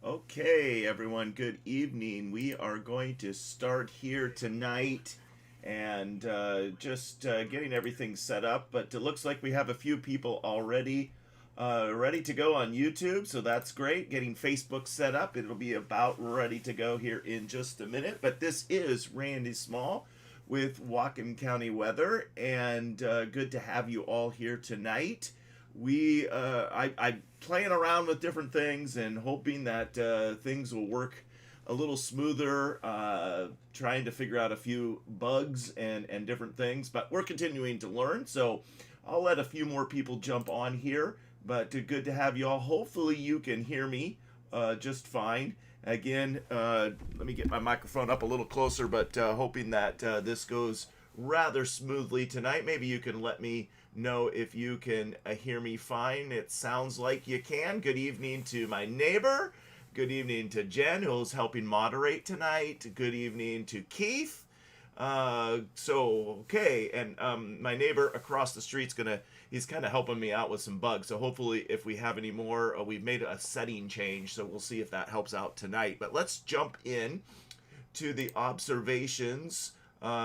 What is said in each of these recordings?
Okay, everyone, good evening. We are going to start here tonight and just getting everything set up. But it looks like we have a few people already ready to go on YouTube, so that's great. Getting Facebook set up. It'll be about ready to go here in just a minute. But this is Randy Small with Whatcom County Weather, and good to have you all here tonight. I playing around with different things and hoping that things will work a little smoother, trying to figure out a few bugs and different things, but we're continuing to learn. So I'll let a few more people jump on here, but good to have you all. Hopefully you can hear me just fine. Again, let me get my microphone up a little closer, but hoping that this goes rather smoothly tonight. Maybe you can let me know if you can hear me fine. It sounds like you can. Good evening to my neighbor. Good evening to Jen, who's helping moderate tonight. Good evening to Keith. Okay, and my neighbor across the street's he's kind of helping me out with some bugs. So hopefully, if we have any more, we've made a setting change, so we'll see if that helps out tonight. But let's jump in to the observations.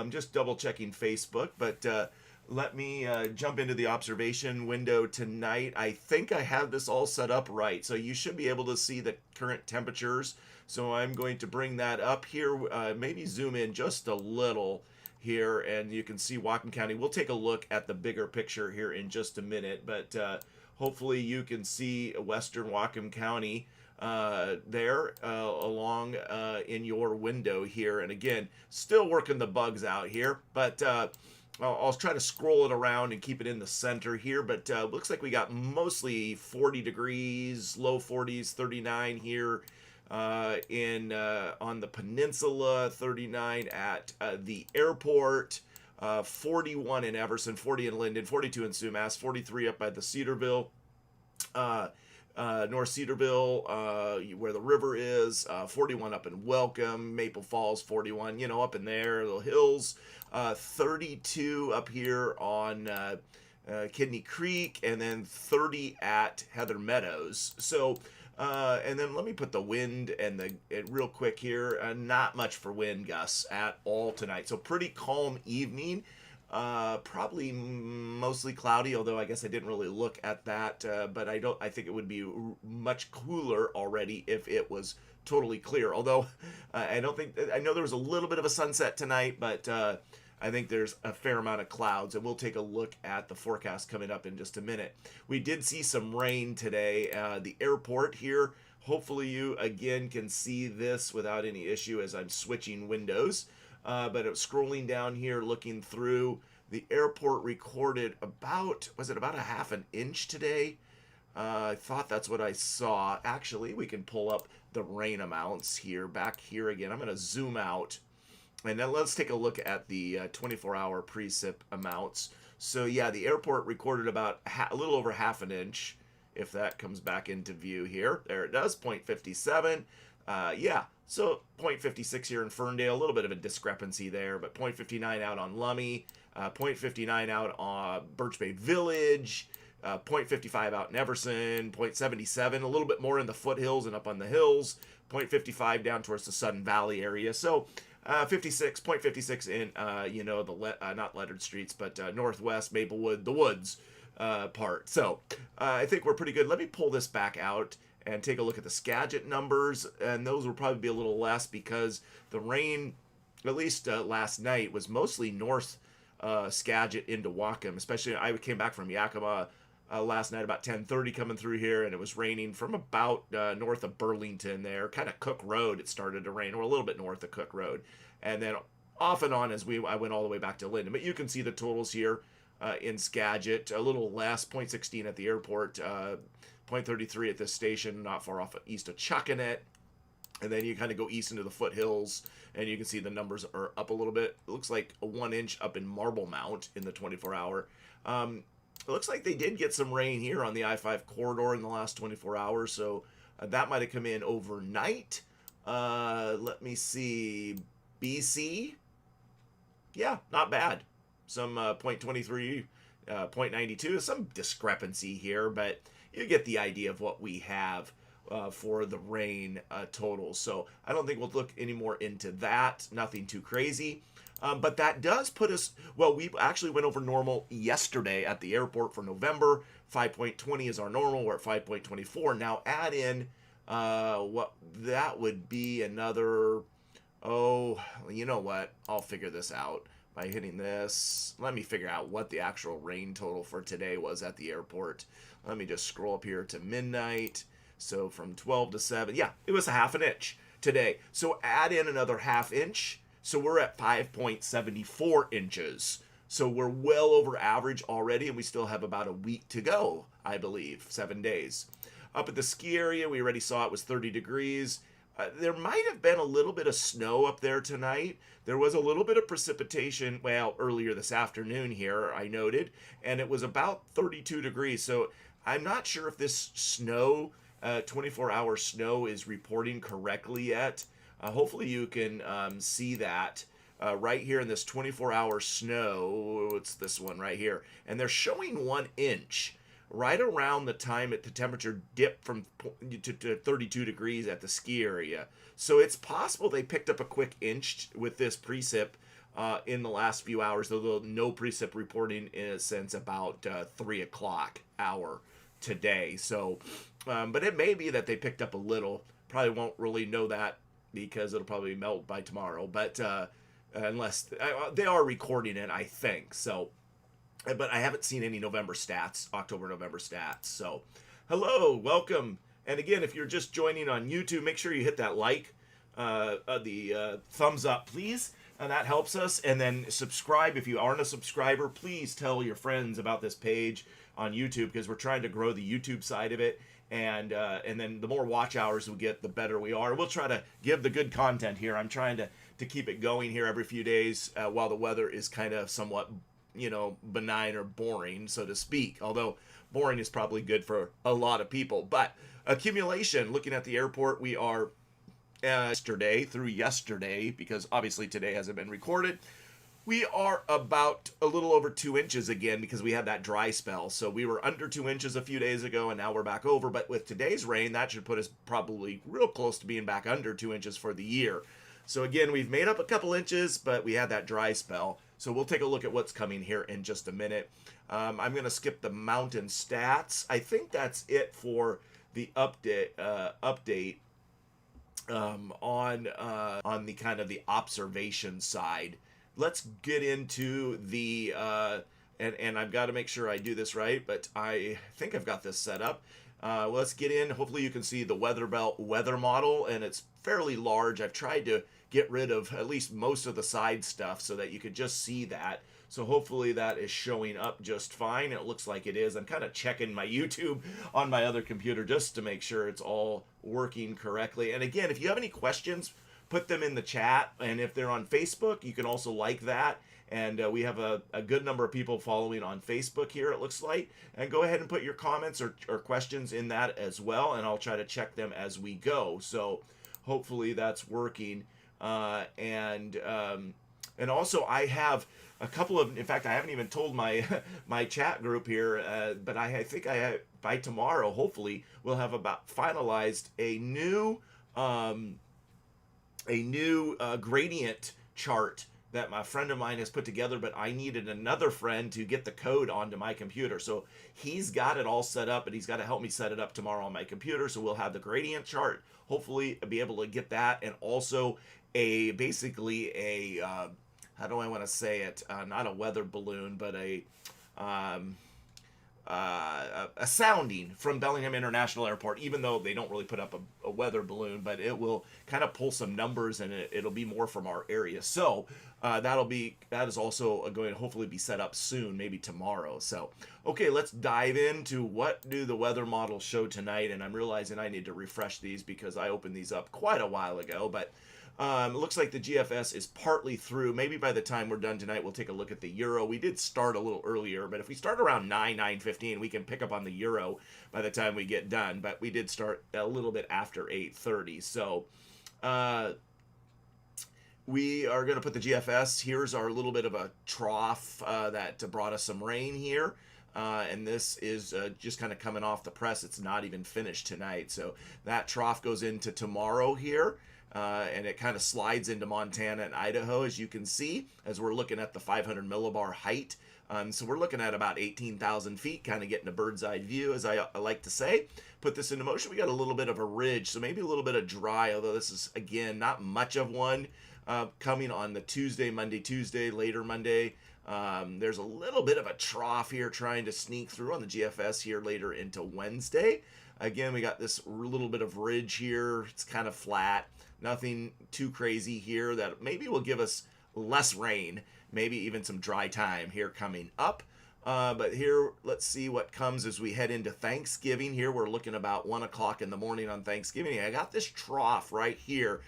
Just double checking Facebook, but let me jump into the observation window tonight. I think I have this all set up right, so you should be able to see the current temperatures. So I'm going to bring that up here, maybe zoom in just a little here, and you can see Whatcom County. We'll take a look at the bigger picture here in just a minute, but hopefully you can see western Whatcom County there along in your window here. And again, still working the bugs out here, but I'll try to scroll it around and keep it in the center here. But looks like we got mostly 40 degrees, low 40s, 39 here on the peninsula, 39 at the airport, 41 in Everson, 40 in Linden, 42 in Sumas, 43 up by the Cedarville. North Cedarville, where the river is, 41 up in Welcome, Maple Falls, 41, up in there, the hills, 32 up here on Kidney Creek, and then 30 at Heather Meadows. So, and then let me put the wind and real quick here. Not much for wind gusts at all tonight. So pretty calm evening. Probably mostly cloudy, although I guess I didn't really look at that. But I think it would be much cooler already if it was totally clear. Although I know there was a little bit of a sunset tonight, but I think there's a fair amount of clouds, and we'll take a look at the forecast coming up in just a minute. We did see some rain today. The airport here, hopefully you again can see this without any issue as I'm switching windows. But scrolling down here, looking through, the airport recorded was it about a half an inch today? I thought that's what I saw. Actually, we can pull up the rain amounts here, back here again. I'm going to zoom out. And then let's take a look at the 24-hour precip amounts. So yeah, the airport recorded about a little over half an inch, if that comes back into view here. There it does, 0.57. Yeah, so 0.56 here in Ferndale, a little bit of a discrepancy there, but 0.59 out on Lummi, 0.59 out on Birch Bay Village, 0.55 out in Everson, 0.77, a little bit more in the foothills and up on the hills, 0.55 down towards the Sudden Valley area. So 0.56 in, not Leonard Streets, but Northwest, Maplewood, the Woods part. So I think we're pretty good. Let me pull this back out and take a look at the Skagit numbers, and those will probably be a little less because the rain, at least last night, was mostly north Skagit into Whatcom. Especially, I came back from Yakima last night about 10:30 coming through here, and it was raining from about north of Burlington there, kind of Cook Road. It started to rain, or a little bit north of Cook Road, and then off and on as I went all the way back to Linden. But you can see the totals here in Skagit, a little less, 0.16 at the airport, 0.33 at this station, not far off east of Chuckanet. And then you kind of go east into the foothills, and you can see the numbers are up a little bit. It looks like a 1 inch up in Marble Mount in the 24-hour. It looks like they did get some rain here on the I-5 corridor in the last 24 hours, so that might have come in overnight. Let me see. BC, yeah, not bad. Some 0.23, 0.92, some discrepancy here, but you get the idea of what we have. for the rain total. So I don't think we'll look any more into that. Nothing too crazy. But that does put us, well, we actually went over normal yesterday at the airport for November. 5.20 is our normal. We're at 5.24. Now add in what that would be another, oh, you know what? I'll figure this out by hitting this. Let me figure out what the actual rain total for today was at the airport. Let me just scroll up here to midnight. So from 12 to 7, yeah, it was a half an inch today. So add in another half inch. So we're at 5.74 inches. So we're well over average already, and we still have about a week to go, I believe, 7 days. Up at the ski area, we already saw it was 30 degrees. There might have been a little bit of snow up there tonight. There was a little bit of precipitation, well, earlier this afternoon here, I noted, and it was about 32 degrees. So I'm not sure if this snow, 24-hour snow, is reporting correctly yet. Hopefully you can see that right here in this 24-hour snow. It's this one right here. And they're showing 1 inch right around the time that the temperature dipped from to 32 degrees at the ski area. So it's possible they picked up a quick inch with this precip in the last few hours, although no precip reporting since about 3 o'clock hour today. So, but it may be that they picked up a little. Probably won't really know that because it'll probably melt by tomorrow. But unless they are recording it, I think. So, but I haven't seen any November stats, October, November stats. So, hello, welcome. And again, if you're just joining on YouTube, make sure you hit that like, the thumbs up, please. And that helps us. And then subscribe. If you aren't a subscriber, please tell your friends about this page on YouTube, because we're trying to grow the YouTube side of it. And then the more watch hours we get, the better we are. We'll try to give the good content here. I'm trying to keep it going here every few days while the weather is kind of somewhat, benign or boring, so to speak. Although boring is probably good for a lot of people. But accumulation, looking at the airport, we are through yesterday, because obviously today hasn't been recorded. We are about a little over 2 inches again because we had that dry spell. So we were under 2 inches a few days ago, and now we're back over. But with today's rain, that should put us probably real close to being back under 2 inches for the year. So again, we've made up a couple inches, but we had that dry spell. So we'll take a look at what's coming here in just a minute. I'm going to skip the mountain stats. I think that's it for the update on the kind of the observation side. Let's get into the and I've got to make sure I do this right, but I think I've got this set up. Let's get in. Hopefully you can see the weather belt weather model, and it's fairly large. I've tried to get rid of at least most of the side stuff so that you could just see that. So hopefully that is showing up just fine. It looks like it is. I'm kind of checking my YouTube on my other computer just to make sure it's all working correctly. And again, if you have any questions, put them in the chat. And if they're on Facebook, you can also like that. And we have a good number of people following on Facebook here, it looks like. And go ahead and put your comments or questions in that as well, and I'll try to check them as we go. So hopefully that's working. And also I have a couple of, in fact, I haven't even told my my chat group here, but I think by tomorrow, hopefully, we'll have about finalized a new gradient chart that my friend of mine has put together, but I needed another friend to get the code onto my computer. So he's got it all set up, but he's got to help me set it up tomorrow on my computer. So we'll have the gradient chart, hopefully be able to get that, and also basically a how do I want to say it? Not a weather balloon, but a sounding from Bellingham International Airport, even though they don't really put up a weather balloon, but it will kind of pull some numbers, and it'll be more from our area. So that is also going to hopefully be set up soon, maybe tomorrow. So, okay, let's dive into what do the weather models show tonight. And I'm realizing I need to refresh these because I opened these up quite a while ago, but it looks like the GFS is partly through. Maybe by the time we're done tonight, we'll take a look at the Euro. We did start a little earlier, but if we start around 9:15, we can pick up on the Euro by the time we get done. But we did start a little bit after 8:30. So we are going to put the GFS. Here's our little bit of a trough that brought us some rain here. And this is just kind of coming off the press. It's not even finished tonight. So that trough goes into tomorrow here. And it kind of slides into Montana and Idaho, as you can see, as we're looking at the 500 millibar height. So we're looking at about 18,000 feet, kind of getting a bird's eye view, as I like to say. Put this into motion. We got a little bit of a ridge, so maybe a little bit of dry, although this is, again, not much of one coming on the Tuesday, later Monday. There's a little bit of a trough here trying to sneak through on the GFS here later into Wednesday. Again, we got this little bit of ridge here. It's kind of flat. Nothing too crazy here that maybe will give us less rain, maybe even some dry time here coming up. But here, let's see what comes as we head into Thanksgiving. Here, we're looking about 1 o'clock in the morning on Thanksgiving. I got this trough right here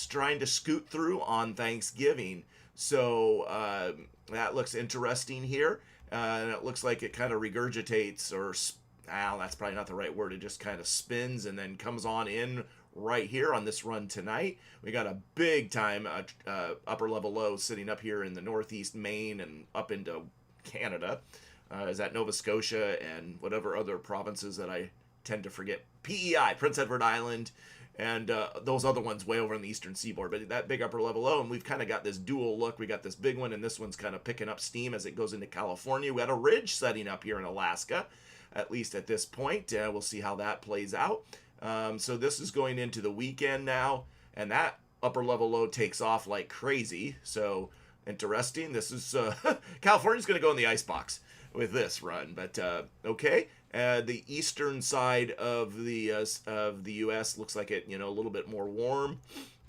trying to scoot through on Thanksgiving. So that looks interesting here. And it looks like it kind of regurgitates, or that's probably not the right word. It just kind of spins and then comes on in right here on this run tonight. We got a big time upper level low sitting up here in the northeast Maine and up into Canada. Is that Nova Scotia and whatever other provinces that I tend to forget. PEI, Prince Edward Island, and those other ones way over on the eastern seaboard. But that big upper level low, and we've kind of got this dual look. We got this big one, and this one's kind of picking up steam as it goes into California. We got a ridge setting up here in Alaska, at least at this point. We'll see how that plays out. So this is going into the weekend now, and that upper level low takes off like crazy. So interesting. This is California's going to go in the icebox with this run, but okay. The eastern side of the U.S. looks like it, a little bit more warm.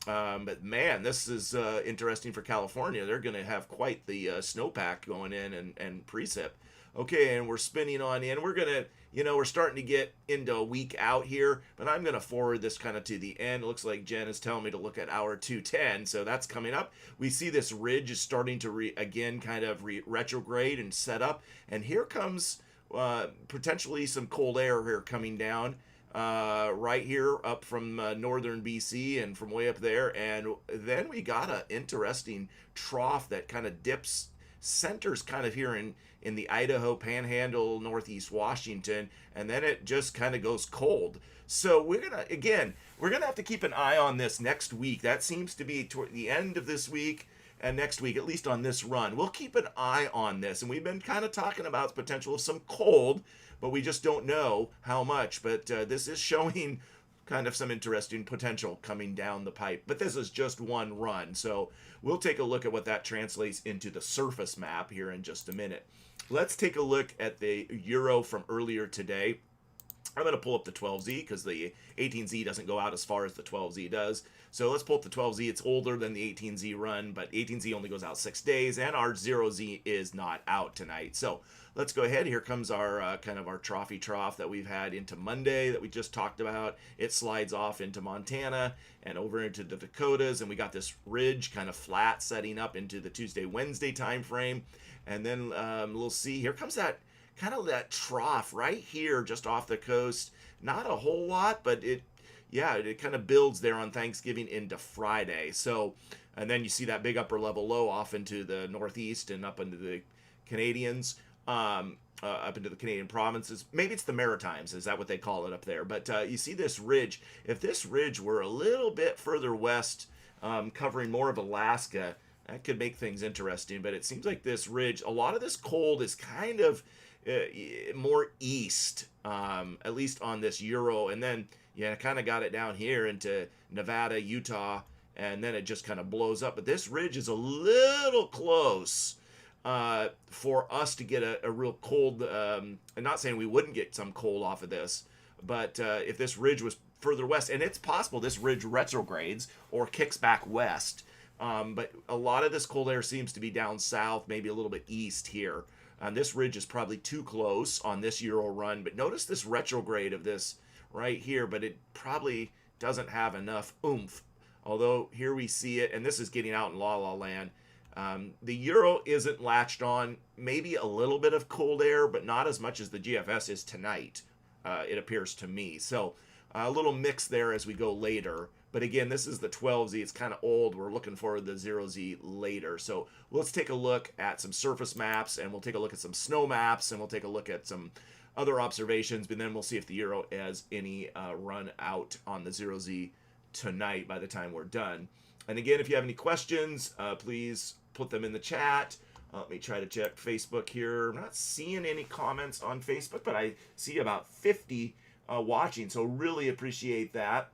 But man, this is interesting for California. They're going to have quite the snowpack going in and precip. Okay, and we're spinning on in. We're going to, we're starting to get into a week out here, but I'm going to forward this kind of to the end. It looks like Jen is telling me to look at hour 210, so that's coming up. We see this ridge is starting to, retrograde and set up, and here comes potentially some cold air here coming down right here up from northern BC and from way up there, and then we got an interesting trough that kind of centers kind of here in the Idaho Panhandle, northeast Washington, and then it just kind of goes cold. So we're gonna have to keep an eye on this next week. That seems to be toward the end of this week and next week, at least on this run. We'll keep an eye on this, and we've been kind of talking about the potential of some cold, but we just don't know how much. But this is showing kind of some interesting potential coming down the pipe. But this is just one run, so we'll take a look at what that translates into the surface map here in just a minute. Let's take a look at the Euro from earlier today. I'm going to pull up the 12Z because the 18Z doesn't go out as far as the 12Z does. So let's pull up the 12Z. It's older than the 18Z run, but 18Z only goes out 6 days, and our 0Z is not out tonight. So let's go ahead. Here comes our kind of our trophy trough that we've had into Monday that we just talked about. It slides off into Montana and over into the Dakotas, and we got this ridge kind of flat setting up into the Tuesday, Wednesday time frame. And then we'll see, here comes that kind of that trough right here just off the coast. Not a whole lot, but it kind of builds there on Thanksgiving into Friday. So, and then you see that big upper level low off into the northeast and up into the Canadians, up into the Canadian provinces. Maybe it's the Maritimes, is that what they call it up there? But you see this ridge. If this ridge were a little bit further west, covering more of Alaska, that could make things interesting. But it seems like this ridge, a lot of this cold is kind of more east, at least on this Euro, and then kind of got it down here into Nevada, Utah, and then it just kind of blows up. But this ridge is a little close for us to get a real cold. I'm not saying we wouldn't get some cold off of this, but if this ridge was further west, and it's possible this ridge retrogrades or kicks back west, but a lot of this cold air seems to be down south, maybe a little bit east here. This ridge is probably too close on this Euro run, but notice this retrograde of this right here, but it probably doesn't have enough oomph. Although here we see it, and this is getting out in La La Land. The Euro isn't latched on, maybe a little bit of cold air, but not as much as the GFS is tonight, it appears to me. So a little mix there as we go later. But again, this is the 12Z. It's kind of old. We're looking for the 0Z later. So let's take a look at some surface maps, and we'll take a look at some snow maps, and we'll take a look at some other observations, but then we'll see if the Euro has any run out on the 0Z tonight by the time we're done. And again, if you have any questions, please put them in the chat. Let me try to check Facebook here. I'm not seeing any comments on Facebook, but I see about 50 watching, so really appreciate that.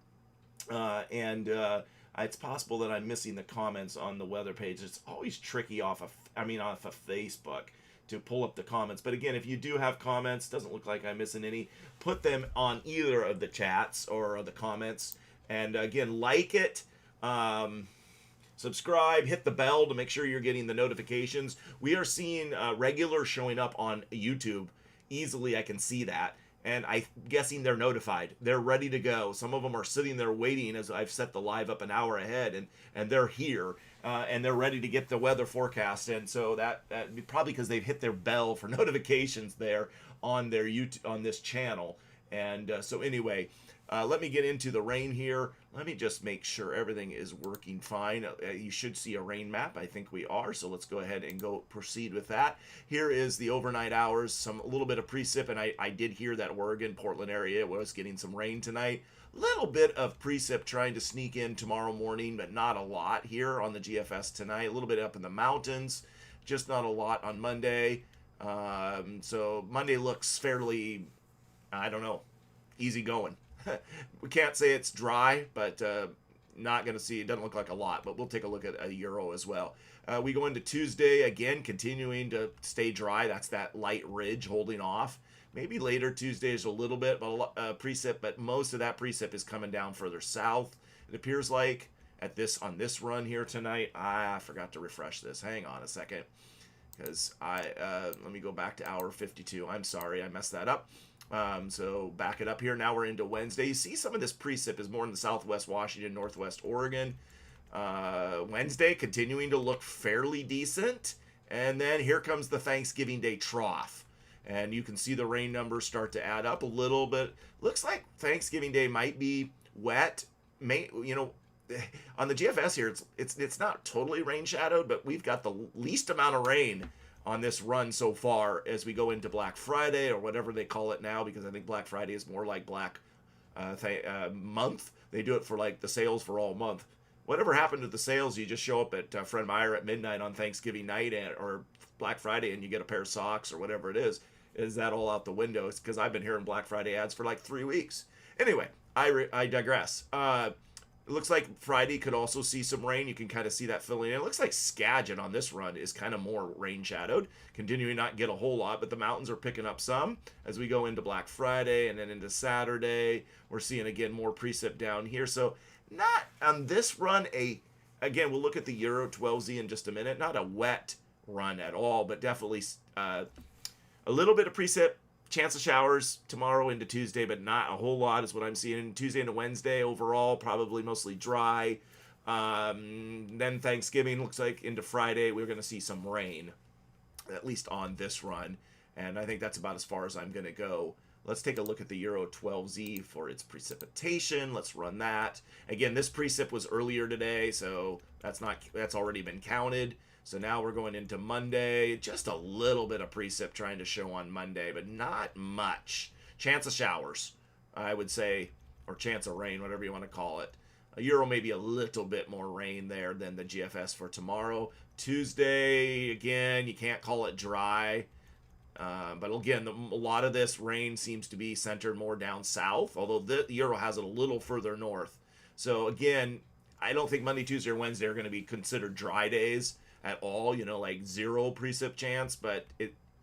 It's possible that I'm missing the comments on the weather page. It's always tricky off of Facebook to pull up the comments. But again, if you do have comments, doesn't look like I'm missing any, put them on either of the chats or the comments. And again, like it, subscribe, hit the bell to make sure you're getting the notifications. We are seeing regular showing up on YouTube. Easily I can see that. And I'm guessing they're notified. They're ready to go. Some of them are sitting there waiting as I've set the live up an hour ahead, and they're here, and they're ready to get the weather forecast. And so that probably because they've hit their bell for notifications there on their YouTube, on this channel. And so anyway, let me get into the rain here. Let me just make sure everything is working fine. You should see a rain map. I think we are. So let's go ahead and proceed with that. Here is the overnight hours. A little bit of precip, and I did hear that Oregon, Portland area was getting some rain tonight. Little bit of precip trying to sneak in tomorrow morning, but not a lot here on the GFS tonight. A little bit up in the mountains, just not a lot on Monday. So Monday looks fairly, I don't know, easy going. We can't say it's dry, but not going to see, it doesn't look like a lot, but we'll take a look at a Euro as well. We go into Tuesday, again, continuing to stay dry. That's that light ridge holding off. Maybe later Tuesday is a little bit but precip, but most of that precip is coming down further south. It appears like on this run here tonight. I forgot to refresh this. Hang on a second, because let me go back to hour 52. I'm sorry, I messed that up. So back it up here. Now we're into Wednesday. You see some of this precip is more in the southwest Washington, northwest Oregon. Wednesday continuing to look fairly decent. And then here comes the Thanksgiving Day trough. And you can see the rain numbers start to add up a little bit. Looks like Thanksgiving Day might be wet. On the GFS here, it's not totally rain shadowed, but we've got the least amount of rain on this run so far as we go into Black Friday, or whatever they call it now, because I think Black Friday is more like Black month. They do it for like the sales for all month. Whatever happened to the sales, you just show up at Fred Meyer at midnight on Thanksgiving night or Black Friday and you get a pair of socks or whatever it is. Is that all out the window? It's because I've been hearing Black Friday ads for like 3 weeks. Anyway, I digress. It looks like Friday could also see some rain. You can kind of see that filling in. It looks like Skagit on this run is kind of more rain shadowed, continuing not get a whole lot, but the mountains are picking up some as we go into Black Friday and then into Saturday. We're seeing again more precip down here. So not on this run again, we'll look at the Euro 12Z in just a minute. Not a wet run at all, but definitely a little bit of precip. Chance of showers tomorrow into Tuesday, but not a whole lot is what I'm seeing. Tuesday into Wednesday, overall, probably mostly dry. Then Thanksgiving looks like into Friday, we're going to see some rain, at least on this run. And I think that's about as far as I'm going to go. Let's take a look at the Euro 12Z for its precipitation. Let's run that. Again, this precip was earlier today, so that's already been counted. So now we're going into Monday. Just a little bit of precip trying to show on Monday, but not much. Chance of showers, I would say, or chance of rain, whatever you want to call it. A Euro maybe a little bit more rain there than the GFS for tomorrow. Tuesday, again, you can't call it dry. But again, a lot of this rain seems to be centered more down south, although the Euro has it a little further north. So again, I don't think Monday, Tuesday, or Wednesday are going to be considered dry days at all, like zero precip chance, but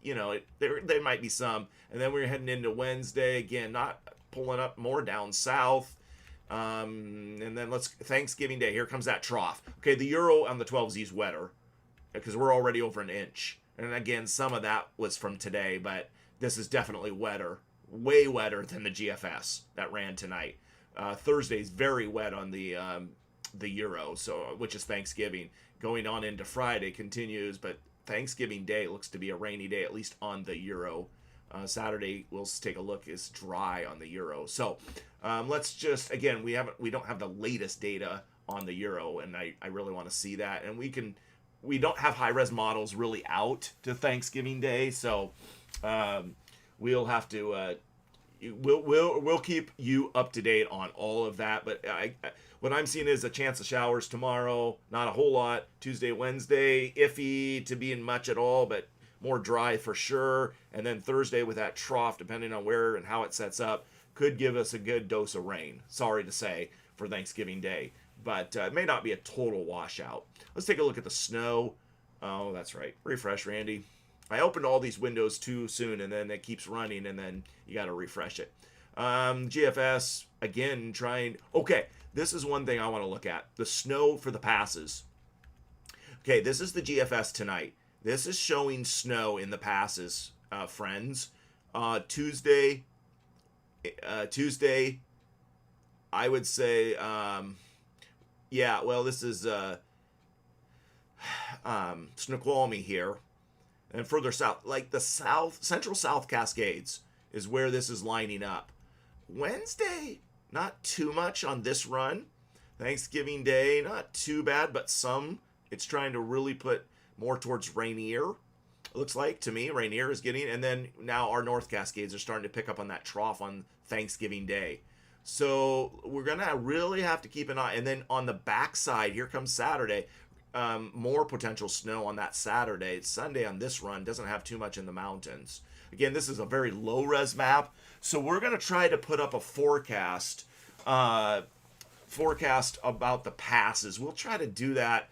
there might be some. And then we're heading into Wednesday, again, not pulling up more down south. And then Thanksgiving Day, here comes that trough. Okay, the Euro on the 12Z is wetter because we're already over an inch. And again, some of that was from today, but this is definitely wetter, way wetter than the GFS that ran tonight. Thursday's very wet on the Euro, which is Thanksgiving. Going on into Friday continues, but Thanksgiving Day looks to be a rainy day, at least on the Euro Saturday, we'll take a look, is dry on the euro. So let's just, again, we don't have the latest data on the euro, and I really want to see that. And we don't have high res models really out to Thanksgiving Day, so we'll have to we'll keep you up to date on all of that. But what I'm seeing is a chance of showers tomorrow, not a whole lot. Tuesday, Wednesday, iffy to being much at all, but more dry for sure. And then Thursday with that trough, depending on where and how it sets up, could give us a good dose of rain. Sorry to say, for Thanksgiving Day, but it may not be a total washout. Let's take a look at the snow. Oh, that's right. Refresh, Randy. I opened all these windows too soon, and then it keeps running, and then you got to refresh it. GFS, again, trying... Okay, this is one thing I want to look at. The snow for the passes. Okay, this is the GFS tonight. This is showing snow in the passes, friends. Tuesday, I would say, yeah, well, this is Snoqualmie here. And further south, like the central south Cascades is where this is lining up. Wednesday, not too much on this run. Thanksgiving Day, not too bad, but some. It's trying to really put more towards Rainier. It looks like to me, Rainier is getting, and then now our North Cascades are starting to pick up on that trough on Thanksgiving Day. So we're gonna really have to keep an eye. And then on the backside, here comes Saturday. More potential snow on that Saturday. Sunday on this run doesn't have too much in the mountains. Again, this is a very low res map, so we're going to try to put up a forecast about the passes. We'll try to do that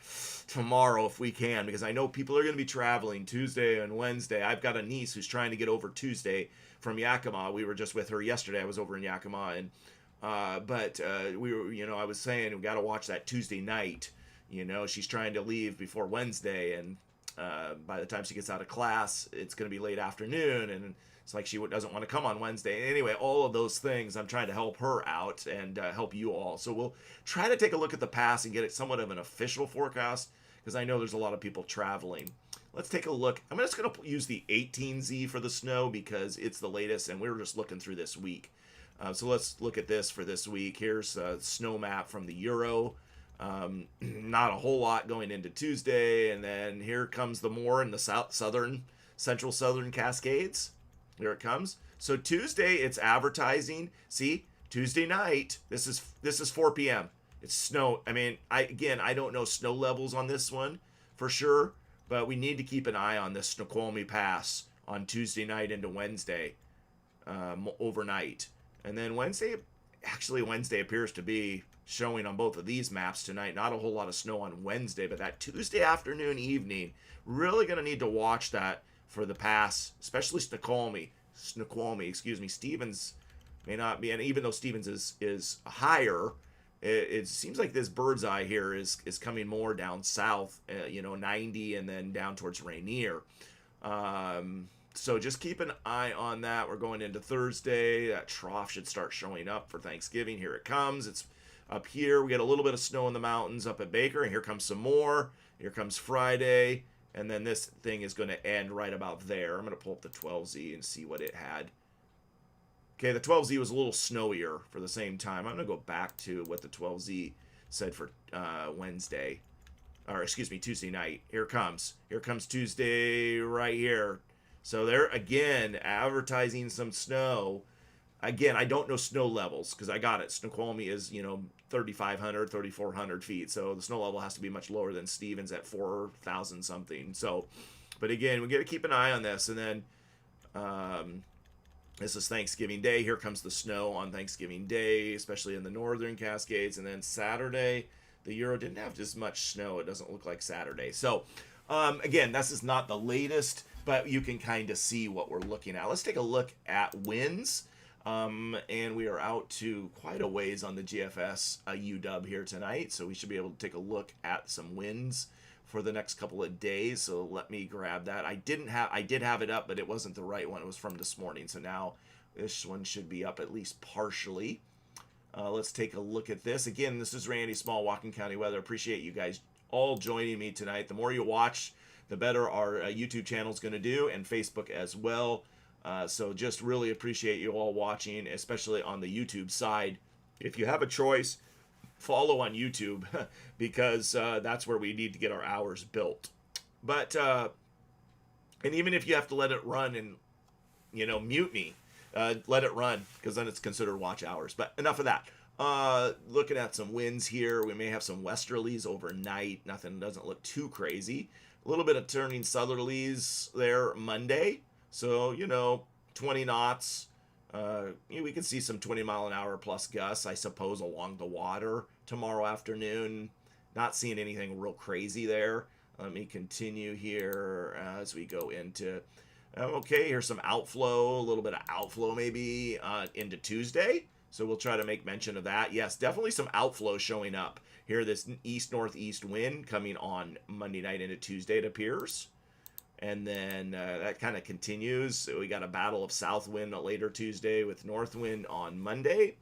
tomorrow if we can, because I know people are going to be traveling Tuesday and Wednesday. I've got a niece who's trying to get over Tuesday from Yakima. We were just with her yesterday. I was over in Yakima, and we were, I was saying we got to watch that Tuesday night. She's trying to leave before Wednesday, and by the time she gets out of class, it's going to be late afternoon, and it's like she doesn't want to come on Wednesday. Anyway, all of those things, I'm trying to help her out and help you all. So we'll try to take a look at the pass and get it somewhat of an official forecast, because I know there's a lot of people traveling. Let's take a look. I'm just going to use the 18Z for the snow because it's the latest, and we were just looking through this week. So let's look at this for this week. Here's a snow map from the Euro. Not a whole lot going into Tuesday, and then here comes the more in the central southern Cascades. Here it comes. So Tuesday, it's advertising. See, Tuesday night. This is 4 p.m. It's snow. I mean, I don't know snow levels on this one for sure, but we need to keep an eye on this Snoqualmie Pass on Tuesday night into Wednesday, overnight, and then Wednesday appears to be showing on both of these maps tonight. Not a whole lot of snow on Wednesday, but that Tuesday afternoon, evening, really going to need to watch that for the pass, especially Snoqualmie, Stevens may not be, and even though Stevens is higher, it seems like this bird's eye here is coming more down south, 90, and then down towards Rainier. So just keep an eye on that. We're going into Thursday. That trough should start showing up for Thanksgiving. Here it comes. It's up here. We get a little bit of snow in the mountains up at Baker, and here comes some more. Here comes Friday, and then this thing is going to end right about there. I'm going to pull up the 12Z and see what it had. Okay, the 12Z was a little snowier for the same time. I'm going to go back to what the 12Z said for Tuesday night. Here comes Tuesday right here. So they're, again, advertising some snow. Again, I don't know snow levels because I got it. Snoqualmie is, 3,500, 3,400 feet. So the snow level has to be much lower than Stevens at 4,000 something. So, but again, we got to keep an eye on this. And then this is Thanksgiving Day. Here comes the snow on Thanksgiving Day, especially in the northern Cascades. And then Saturday, the Euro didn't have as much snow. It doesn't look like Saturday. So, again, this is not the latest, but you can kind of see what we're looking at. Let's take a look at winds. And we are out to quite a ways on the GFS UW here tonight, so we should be able to take a look at some winds for the next couple of days. So let me grab that. I did have it up, but it wasn't the right one. It was from this morning, so now this one should be up at least partially. Let's take a look at this. Again, this is Randy Small, Whatcom County Weather. Appreciate you guys all joining me tonight. The more you watch, the better our YouTube channel is going to do, and Facebook as well. So just really appreciate you all watching, especially on the YouTube side. If you have a choice, follow on YouTube because that's where we need to get our hours built. But and even if you have to let it run and mute me, let it run because then it's considered watch hours. But enough of that. Looking at some winds here, we may have some westerlies overnight. Nothing doesn't look too crazy. A little bit of turning southerlies there Monday. So 20 knots. We can see some 20-mile-an-hour plus gusts, I suppose, along the water tomorrow afternoon. Not seeing anything real crazy there. Let me continue here as we go into. Okay, here's some outflow, a little bit of outflow maybe into Tuesday. So we'll try to make mention of that. Yes, definitely some outflow showing up here. This east-northeast wind coming on Monday night into Tuesday, it appears. And then that kind of continues. So we got a battle of south wind later Tuesday with north wind on Monday.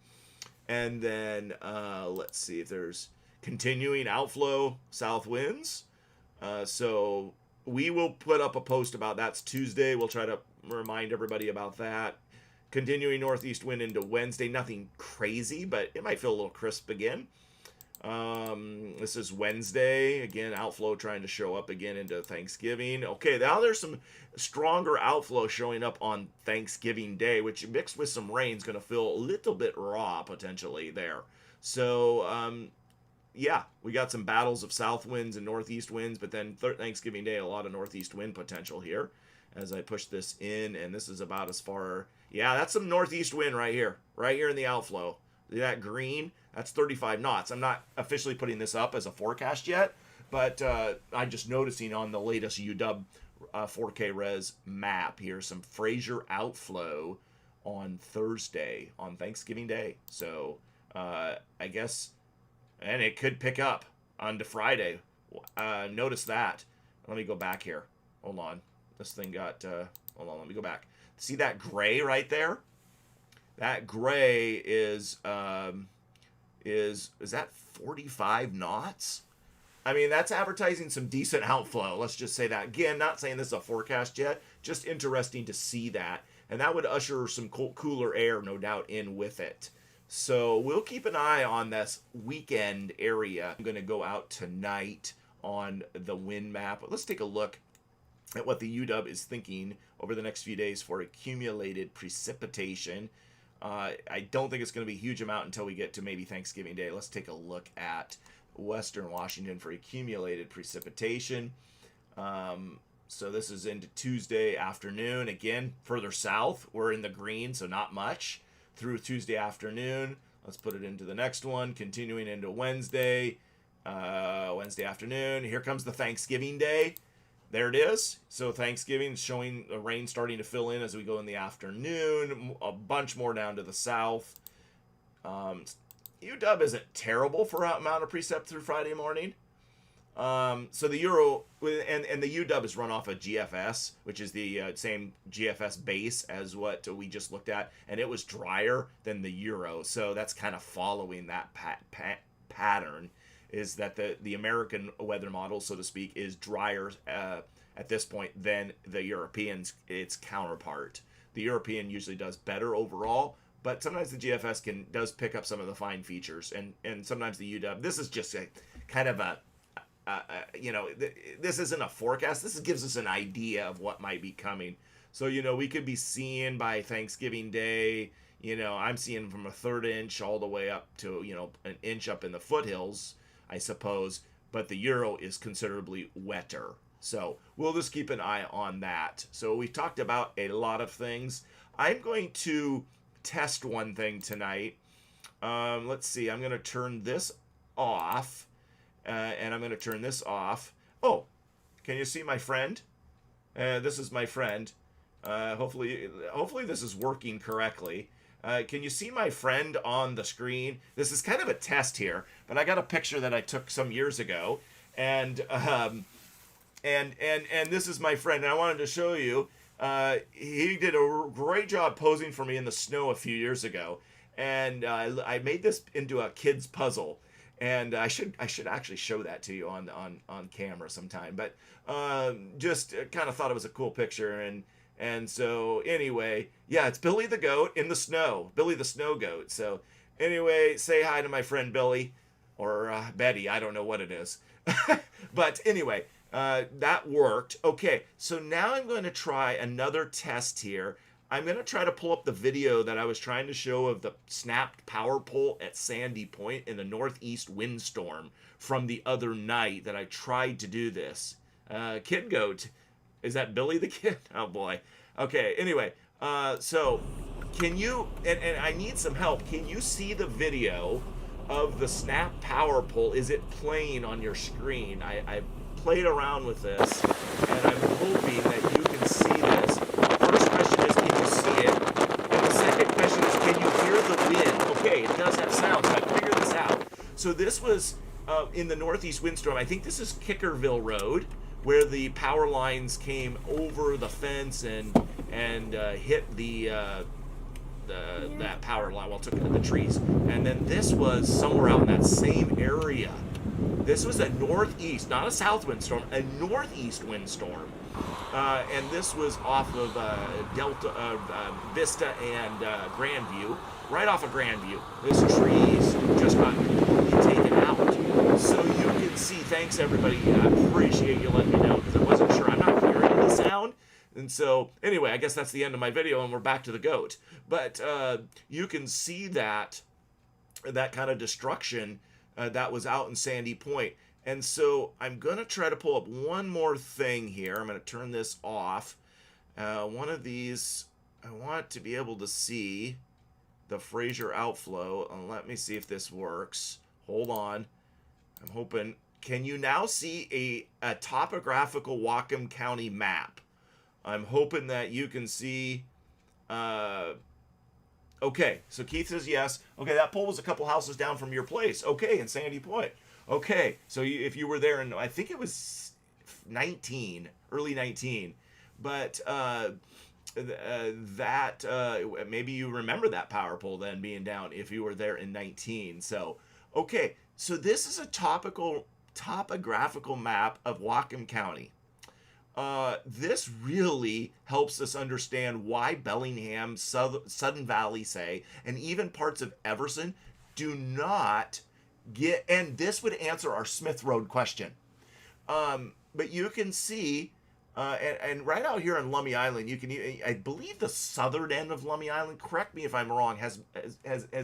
And then let's see if there's continuing outflow south winds. So we will put up a post about that's Tuesday. We'll try to remind everybody about that. Continuing northeast wind into Wednesday. Nothing crazy, but it might feel a little crisp again. This is Wednesday. Again, outflow trying to show up again into Thanksgiving. Okay, now there's some stronger outflow showing up on Thanksgiving Day, which mixed with some rain is going to feel a little bit raw potentially there. So, yeah, we got some battles of south winds and northeast winds, but then Thanksgiving Day, a lot of northeast wind potential here as I push this in, and this is about as far. Yeah, that's some northeast wind right here in the outflow. That green, that's 35 knots. I'm not officially putting this up as a forecast yet, but I'm just noticing on the latest UW 4K res map here some Fraser outflow on Thursday, on Thanksgiving Day. So I guess, and it could pick up onto Friday. Notice that. Let me go back here. Hold on. This thing got, hold on, let me go back. See that gray right there? That gray is that 45 knots? I mean, that's advertising some decent outflow. Let's just say that. Again, not saying this is a forecast yet. Just interesting to see that. And that would usher some cooler air, no doubt, in with it. So we'll keep an eye on this weekend area. I'm going to go out tonight on the wind map. Let's take a look at what the UW is thinking over the next few days for accumulated precipitation. I don't think it's going to be a huge amount until we get to maybe Thanksgiving Day. Let's take a look at Western Washington for accumulated precipitation. So this is into Tuesday afternoon. Again, further south, we're in the green, so not much. Through Tuesday afternoon. Let's put it into the next one. Continuing into Wednesday. Wednesday afternoon. Here comes the Thanksgiving Day. There it is. So Thanksgiving showing the rain starting to fill in as we go in the afternoon. A bunch more down to the south. UW isn't terrible for amount of precip through Friday morning. So the Euro and the UW is run off of GFS, which is the same GFS base as what we just looked at, and it was drier than the Euro. So that's kind of following that pattern. Is that the American weather model, so to speak, is drier at this point than the European's its counterpart. The European usually does better overall, but sometimes the GFS does pick up some of the fine features, and sometimes the UW. This is just a kind of this isn't a forecast. This gives us an idea of what might be coming. So we could be seeing by Thanksgiving Day. I'm seeing from a 1/3 inch all the way up to an inch up in the foothills, I suppose, but the Euro is considerably wetter. So we'll just keep an eye on that. So we talked about a lot of things. I'm going to test one thing tonight. Let's see. I'm going to turn this off, and I'm going to turn this off. Oh, can you see my friend? This is my friend. Hopefully this is working correctly. Can you see my friend on the screen? This is kind of a test here, but I got a picture that I took some years ago, and this is my friend, and I wanted to show you. He did a great job posing for me in the snow a few years ago, and I made this into a kid's puzzle, and I should actually show that to you on camera sometime. But just kind of thought it was a cool picture, and And so anyway, yeah, it's Billy the goat in the snow, Billy the snow goat. So anyway, say hi to my friend Billy, or Betty. I don't know what it is. But anyway, that worked. Okay, so now I'm going to try another test here. I'm going to try to pull up the video that I was trying to show of the snapped power pole at Sandy Point in the northeast windstorm from the other night that I tried to do this. Kid Goat. Is that Billy the Kid? Oh boy. Okay, anyway, so can you, and I need some help, can you see the video of the snap power pole? Is it playing on your screen? I played around with this, and I'm hoping that you can see this. First question is, can you see it? And the second question is, can you hear the wind? Okay, it does have sound, so I figured this out. So this was in the northeast windstorm. I think this is Kickerville Road, where the power lines came over the fence and hit that power line, well, took it to the trees. And then this was somewhere out in that same area. This was a northeast, not a south windstorm, a northeast windstorm. And this was off of Vista and Grandview, right off of Grandview. This trees just got completely taken out. So you can see, thanks everybody, I appreciate you letting me know, because I wasn't sure, I'm not hearing any sound. And so, anyway, I guess that's the end of my video, and we're back to the goat. But you can see that kind of destruction that was out in Sandy Point. And so I'm going to try to pull up one more thing here. I'm going to turn this off. One of these, I want to be able to see the Fraser outflow. Let me see if this works. Hold on. I'm hoping. Can you now see a topographical Whatcom County map? I'm hoping that you can see. Okay, so Keith says yes. Okay, that pole was a couple houses down from your place. Okay, in Sandy Point. Okay, so if you were there, and I think it was 19, early 19, but maybe you remember that power pole then being down if you were there in 19. So, okay, so this is a topographical map of Whatcom County. This really helps us understand why Bellingham, Sudden Valley, say, and even parts of Everson do not get, and this would answer our Smith Road question. But you can see, and right out here on Lummi Island, you can, I believe the southern end of Lummi Island, correct me if I'm wrong, has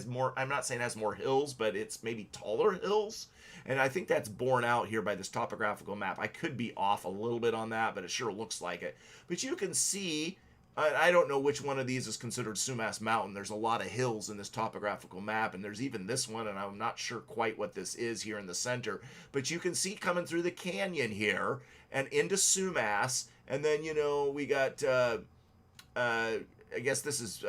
more, I'm not saying has more hills, but it's maybe taller hills. And I think that's borne out here by this topographical map. I could be off a little bit on that, but it sure looks like it. But you can see, I don't know which one of these is considered Sumas Mountain. There's a lot of hills in this topographical map, and there's even this one, and I'm not sure quite what this is here in the center. But you can see coming through the canyon here and into Sumas, and then, you know, we got, I guess this is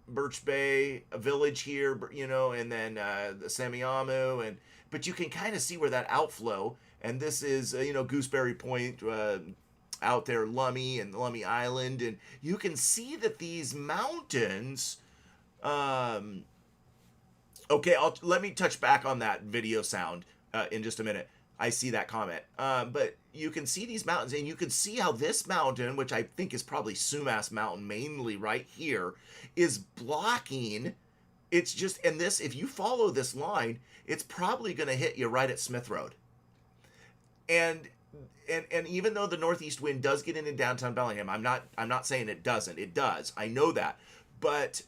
Birch Bay, a village here, you know, and then the Semiahmoo, but you can kind of see where that outflow, and this is, you know, Gooseberry Point, out there, Lummi and Lummi Island, and you can see that these mountains, okay, let me touch back on that video sound in just a minute. I see that comment. But you can see these mountains, and you can see how this mountain, which I think is probably Sumas Mountain mainly right here, is blocking. It's just, and this, if you follow this line, it's probably going to hit you right at Smith Road. And even though the northeast wind does get into downtown Bellingham, I'm not saying it doesn't. It does. I know that. But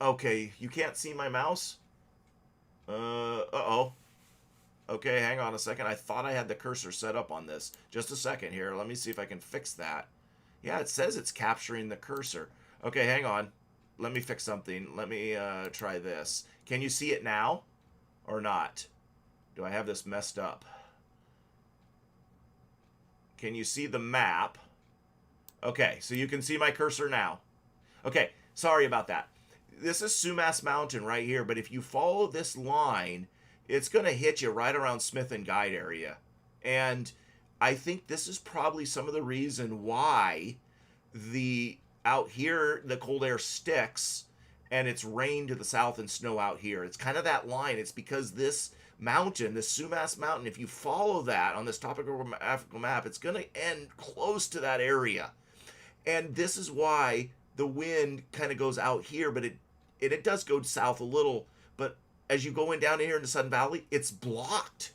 okay, you can't see my mouse? Uh-oh. Okay, hang on a second. I thought I had the cursor set up on this. Just a second here. Let me see if I can fix that. Yeah, it says it's capturing the cursor. Okay, hang on. Let me fix something. Let me try this. Can you see it now or not? Do I have this messed up? Can you see the map? Okay, so you can see my cursor now. Okay, sorry about that. This is Sumas Mountain right here, but if you follow this line, it's going to hit you right around Smith and Guide area. And I think this is probably some of the reason why out here, the cold air sticks and it's rain to the south and snow out here. It's kind of that line. It's because this mountain, this Sumas Mountain, if you follow that on this topographical map, it's going to end close to that area. And this is why the wind kind of goes out here, but it does go south a little. But as you go in down here in the Sun Valley, it's blocked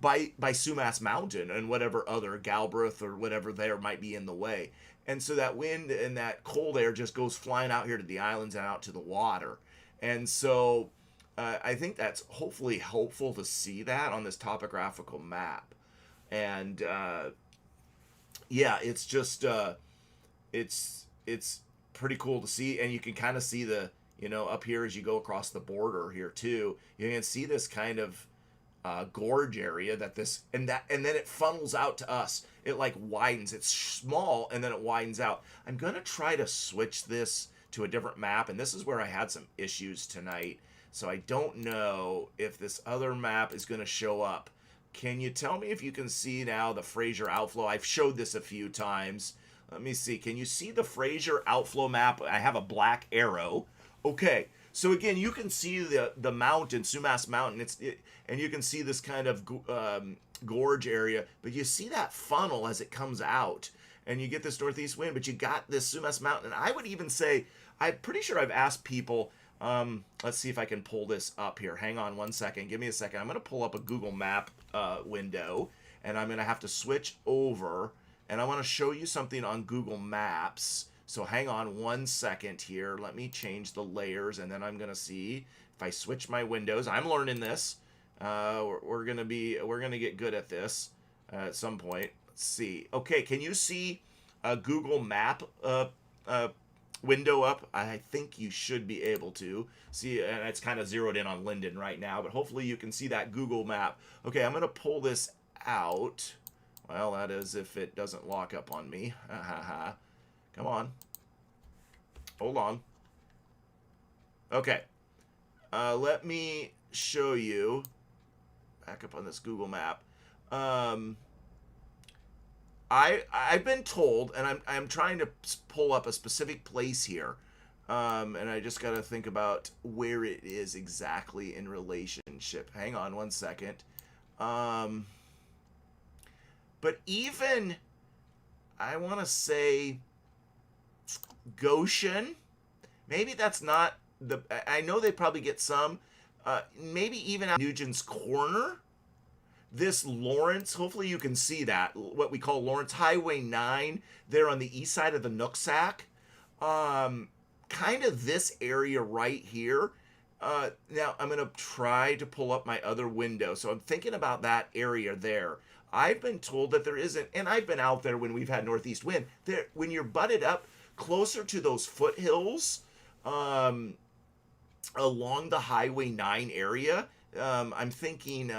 by Sumas Mountain and whatever other Galbraith or whatever there might be in the way. And so that wind and that cold air just goes flying out here to the islands and out to the water. And so I think that's hopefully helpful to see that on this topographical map. And yeah, it's just it's pretty cool to see, and you can kind of see the up here as you go across the border here too. You can see this kind of gorge area that this and then it funnels out to us. It like widens. It's small and then it widens out. I'm gonna try to switch this to a different map, and this is where I had some issues tonight. So I don't know if this other map is gonna show up. Can you tell me if you can see now the Fraser outflow? I've showed this a few times. Let me see. Can you see the Fraser outflow map? I have a black arrow. Okay. So again, you can see the mountain, Sumas Mountain, and you can see this kind of gorge area, but you see that funnel as it comes out, and you get this northeast wind, but you got this Sumas Mountain. And I would even say, I'm pretty sure I've asked people, let's see if I can pull this up here. Hang on one second. Give me a second. I'm going to pull up a Google Map window, and I'm going to have to switch over, and I want to show you something on Google Maps. So hang on one second here. Let me change the layers, and then I'm gonna see if I switch my windows. I'm learning this. We're gonna get good at this at some point. Let's see. Okay, can you see a Google Map window up? I think you should be able to see, and it's kind of zeroed in on Linden right now, but hopefully you can see that Google Map. Okay, I'm gonna pull this out. Well, that is if it doesn't lock up on me. Come on. Hold on. Okay. Let me show you. Back up on this Google Map. I've been told, and I'm trying to pull up a specific place here, and I just got to think about where it is exactly in relationship. Hang on one second. But even I want to say Goshen, maybe that's not the. I know they probably get some. Maybe even out Nugent's Corner. This Lawrence, hopefully you can see that, what we call Lawrence Highway 9, there on the east side of the Nooksack. Kind of this area right here. Now, I'm going to try to pull up my other window. So I'm thinking about that area there. I've been told that there isn't, and I've been out there when we've had northeast wind. There, when you're butted up closer to those foothills, along the Highway 9 area, I'm thinking,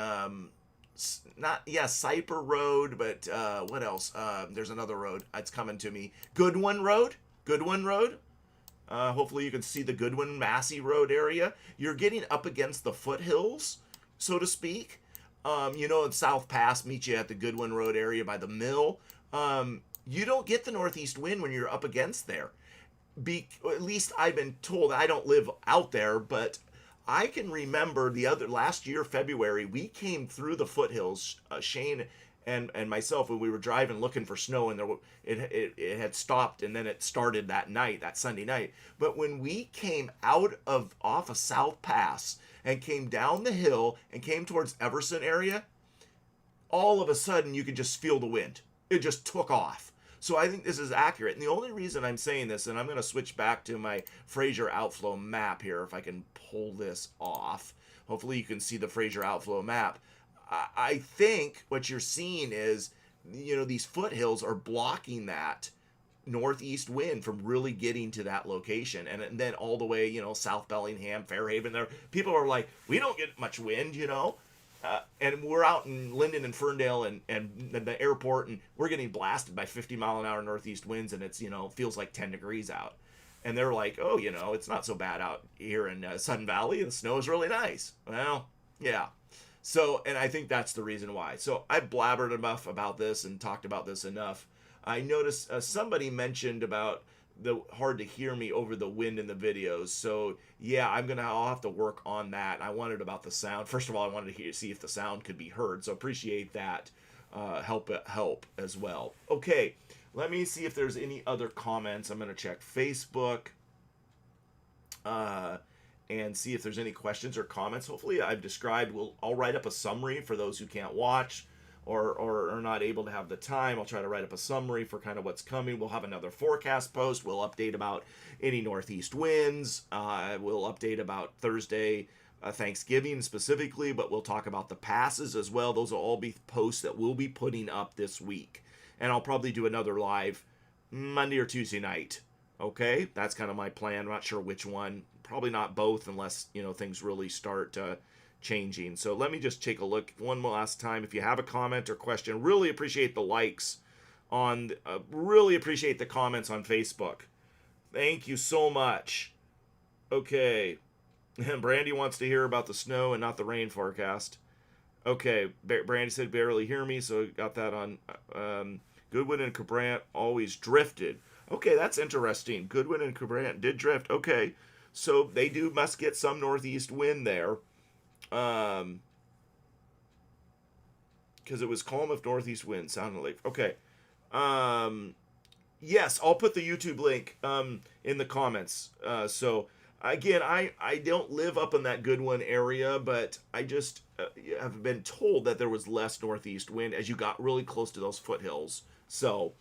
Cyper Road, but what else? There's another road. It's coming to me. Goodwin Road. Hopefully you can see the Goodwin Massey Road area. You're getting up against the foothills, so to speak. South Pass meets you at the Goodwin Road area by the mill. You don't get the northeast wind when you're up against there. At least I've been told. I don't live out there, but I can remember last year, February, we came through the foothills, Shane and myself, when we were driving looking for snow, and it had stopped, and then it started that Sunday night. But when we came off of South Pass and came down the hill and came towards Everson area, all of a sudden you could just feel the wind. It just took off. So I think this is accurate. And the only reason I'm saying this, and I'm going to switch back to my Fraser outflow map here, if I can pull this off. Hopefully you can see the Fraser outflow map. I think what you're seeing is, these foothills are blocking that northeast wind from really getting to that location. And then all the way, South Bellingham, Fairhaven, there, people are like, we don't get much wind, and we're out in Linden and Ferndale and the airport, and we're getting blasted by 50-mile-an-hour northeast winds, and it's, feels like 10 degrees out. And they're like, oh, it's not so bad out here in Sun Valley. The snow is really nice. Well, yeah. So, and I think that's the reason why. So I blabbered enough about this and talked about this enough. I noticed somebody mentioned about the hard to hear me over the wind in the videos. So yeah, I'll have to work on that. I wanted about the sound. First of all, I wanted to see if the sound could be heard. So appreciate that help as well. Okay, Let me see if there's any other comments. I'm going to check Facebook and see if there's any questions or comments. Hopefully, I've described. I'll write up a summary for those who can't watch or are not able to have the time. I'll try to write up a summary for kind of what's coming. We'll have another forecast post. We'll update about any northeast winds. We'll update about Thursday, Thanksgiving specifically, but we'll talk about the passes as well. Those will all be posts that we'll be putting up this week. And I'll probably do another live Monday or Tuesday night. Okay, that's kind of my plan. I'm not sure which one. Probably not both unless, things really start changing. So let me just take a look one last time. If you have a comment or question, really appreciate the likes really appreciate the comments on Facebook. Thank you so much. Okay. Brandy wants to hear about the snow and not the rain forecast. Okay. Brandy said barely hear me, so got that on. Goodwin and Cabrant always drifted. Okay, that's interesting. Goodwin and Cabrant did drift. Okay, so they must get some northeast wind there. Because it was calm if northeast wind sounded like. Okay. Yes, I'll put the YouTube link in the comments. So again, I don't live up in that Goodwin area, but I just have been told that there was less northeast wind as you got really close to those foothills. So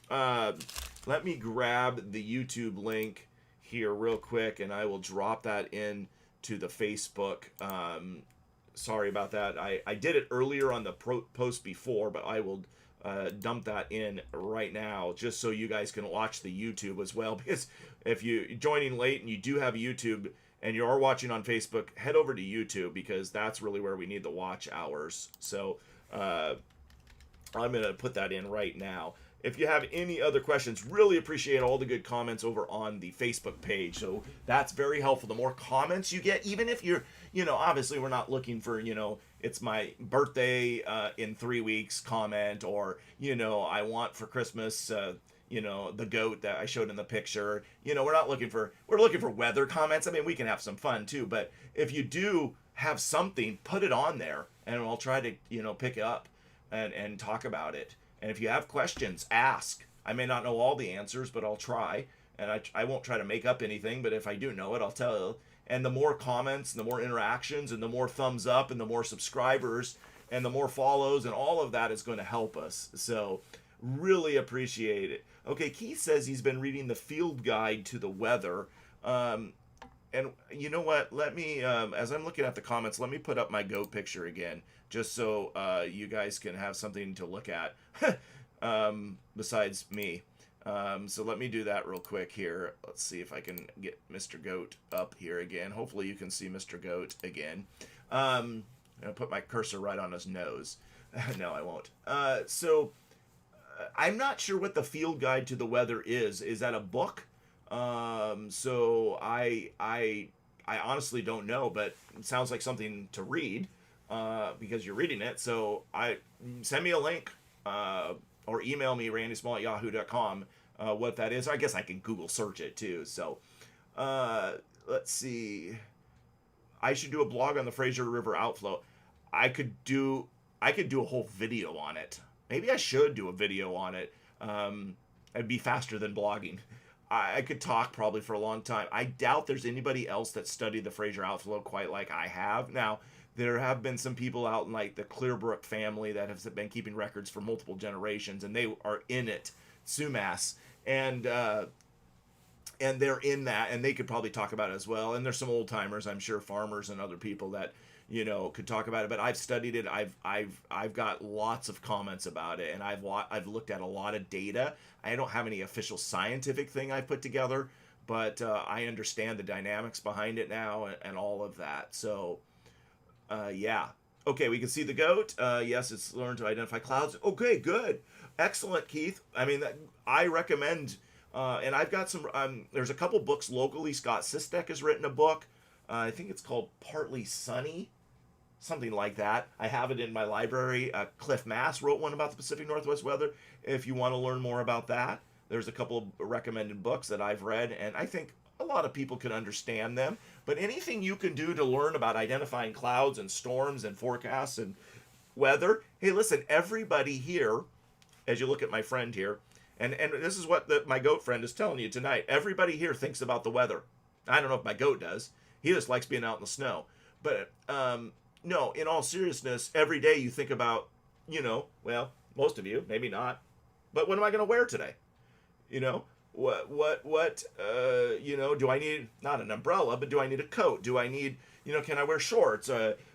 let me grab the YouTube link here real quick, and I will drop that in to the Facebook. Sorry about that. I did it earlier on the post before, but I will dump that in right now just so you guys can watch the YouTube as well. Because if you're joining late and you do have YouTube and you are watching on Facebook, head over to YouTube because that's really where we need the watch hours. So I'm going to put that in right now. If you have any other questions, really appreciate all the good comments over on the Facebook page. So that's very helpful. The more comments you get, even if you're, obviously we're not looking for, it's my birthday in 3 weeks comment, or, I want for Christmas, the goat that I showed in the picture. We're looking for weather comments. I mean, we can have some fun too, but if you do have something, put it on there and I'll try to, pick it up and talk about it. And if you have questions, ask. I may not know all the answers, but I'll try. And I won't try to make up anything, but if I do know it, I'll tell you. And the more comments, and the more interactions, and the more thumbs up, and the more subscribers, and the more follows, and all of that is going to help us. So really appreciate it. Okay, Keith says he's been reading the field guide to the weather. And you know what? Let me, as I'm looking at the comments, let me put up my goat picture again, just so you guys can have something to look at besides me. So let me do that real quick here. Let's see if I can get Mr. Goat up here again. Hopefully you can see Mr. Goat again. I'm going to put my cursor right on his nose. No, I won't. I'm not sure what the field guide to the weather is. Is that a book? So I honestly don't know, but it sounds like something to read because you're reading it. So send me a link or email me randysmall@yahoo.com what that is. I guess I can Google search it too. So let's see. I should do a blog on the Fraser River outflow. I could do a whole video on it. Maybe I should do a video on it. It'd be faster than blogging. I could talk probably for a long time. I doubt there's anybody else that studied the Fraser outflow quite like I have. Now, there have been some people out in like the Clearbrook family that have been keeping records for multiple generations, and they are in it, Sumas, and they're in that, and they could probably talk about it as well. And there's some old timers, I'm sure, farmers and other people that could talk about it. But I've studied it. I've got lots of comments about it, and I've looked at a lot of data. I don't have any official scientific thing I put together, but I understand the dynamics behind it now and all of that. So, yeah. Okay, we can see the goat. Yes, it's learned to identify clouds. Okay, good. Excellent, Keith. I mean, I recommend, and I've got some, there's a couple books locally. Scott Sistek has written a book. I think it's called Partly Sunny, something like that. I have it in my library. Cliff Mass wrote one about the Pacific Northwest weather. If you want to learn more about that, there's a couple of recommended books that I've read, and I think a lot of people can understand them. But anything you can do to learn about identifying clouds and storms and forecasts and weather. Hey, listen, everybody here, as you look at my friend here, And this is what my goat friend is telling you tonight. Everybody here thinks about the weather. I don't know if my goat does. He just likes being out in the snow. But no, in all seriousness, every day you think about, well, most of you, maybe not, but what am I going to wear today? You know, do I need, not an umbrella, but do I need a coat? Do I need, can I wear shorts?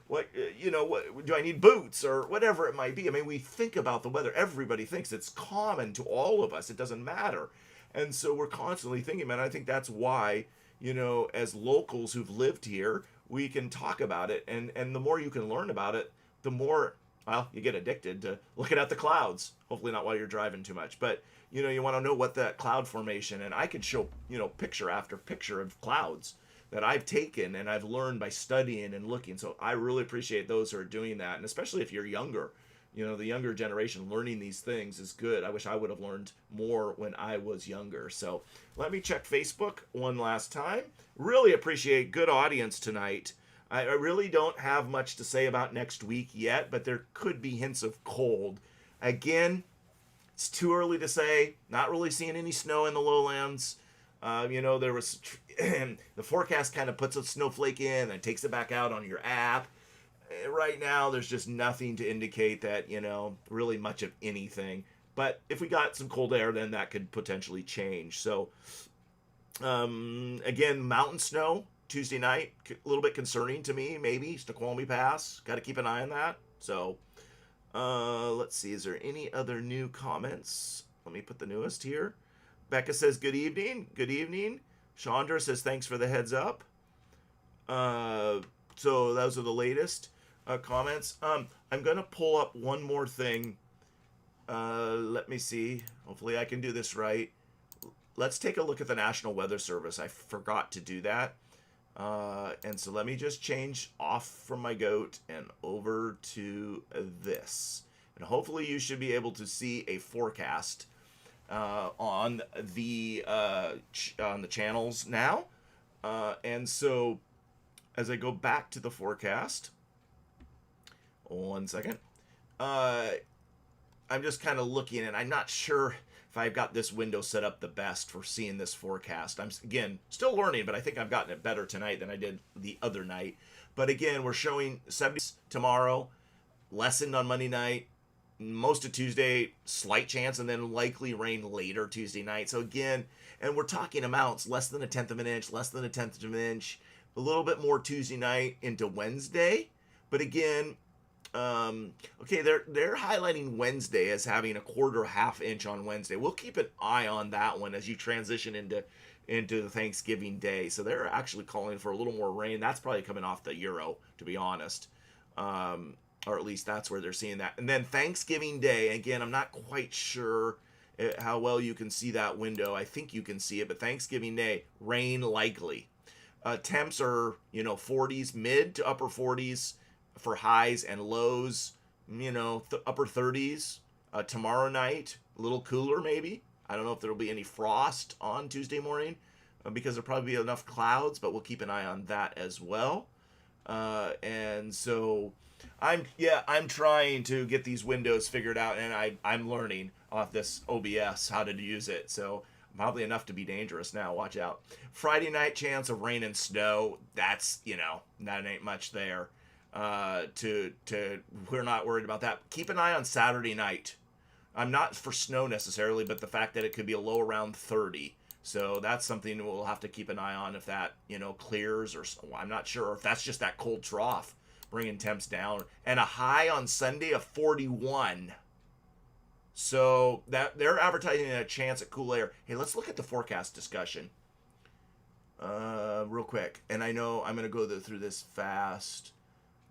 What do I need, boots or whatever it might be? I mean, we think about the weather. Everybody thinks it's common to all of us. It doesn't matter. And so we're constantly thinking, man, I think that's why, as locals who've lived here, we can talk about it. And the more you can learn about it, the more, well, you get addicted to looking at the clouds. Hopefully not while you're driving too much, but you want to know what that cloud formation, and I could show, picture after picture of clouds that I've taken and I've learned by studying and looking. So I really appreciate those who are doing that. And especially if you're younger, the younger generation learning these things is good. I wish I would have learned more when I was younger. So let me check Facebook one last time. Really appreciate good audience tonight. I really don't have much to say about next week yet, but there could be hints of cold. Again, it's too early to say. Not really seeing any snow in the lowlands. There was the forecast kind of puts a snowflake in and takes it back out on your app. Right now, there's just nothing to indicate that, really much of anything. But if we got some cold air, then that could potentially change. So, again, mountain snow Tuesday night, a little bit concerning to me, maybe. Snoqualmie Pass. Got to keep an eye on that. So, let's see. Is there any other new comments? Let me put the newest here. Becca says, good evening. Good evening. Chandra says, thanks for the heads up. So those are the latest comments. I'm going to pull up one more thing. Let me see. Hopefully I can do this right. Let's take a look at the National Weather Service. I forgot to do that. And so let me just change off from my goat and over to this. And hopefully you should be able to see a forecast on the channels now. And so as I go back to the forecast, one second, I'm just kind of looking, and I'm not sure if I've got this window set up the best for seeing this forecast. I'm, again, still learning, but I think I've gotten it better tonight than I did the other night. But again, we're showing 70s tomorrow, lessened on Monday night, most of Tuesday, slight chance, and then likely rain later Tuesday night. So again, and we're talking amounts, less than 1/10 of an inch, less than 1/10 of an inch, a little bit more Tuesday night into Wednesday. But again, okay, they're highlighting Wednesday as having a 1/4 inch on Wednesday. We'll keep an eye on that one as you transition into the Thanksgiving day. So they're actually calling for a little more rain. That's probably coming off the Euro, to be honest. Or at least that's where they're seeing that. And then Thanksgiving Day, again, I'm not quite sure how well you can see that window. I think you can see it, but Thanksgiving Day, rain likely. Temps are, 40s, mid to upper 40s for highs, and lows, upper 30s. Tomorrow night, a little cooler maybe. I don't know if there'll be any frost on Tuesday morning because there'll probably be enough clouds, but we'll keep an eye on that as well. And so I'm trying to get these windows figured out, and I'm learning off this OBS how to use it. So probably enough to be dangerous now. Watch out. Friday night chance of rain and snow. That's, that ain't much there. We're not worried about that. Keep an eye on Saturday night. I'm not for snow necessarily, but the fact that it could be a low around 30. So that's something we'll have to keep an eye on if that, clears, or I'm not sure if that's just that cold trough bringing temps down. And a high on Sunday of 41. So that they're advertising a chance at cool air. Hey, let's look at the forecast discussion real quick. And I know I'm going to go through this fast.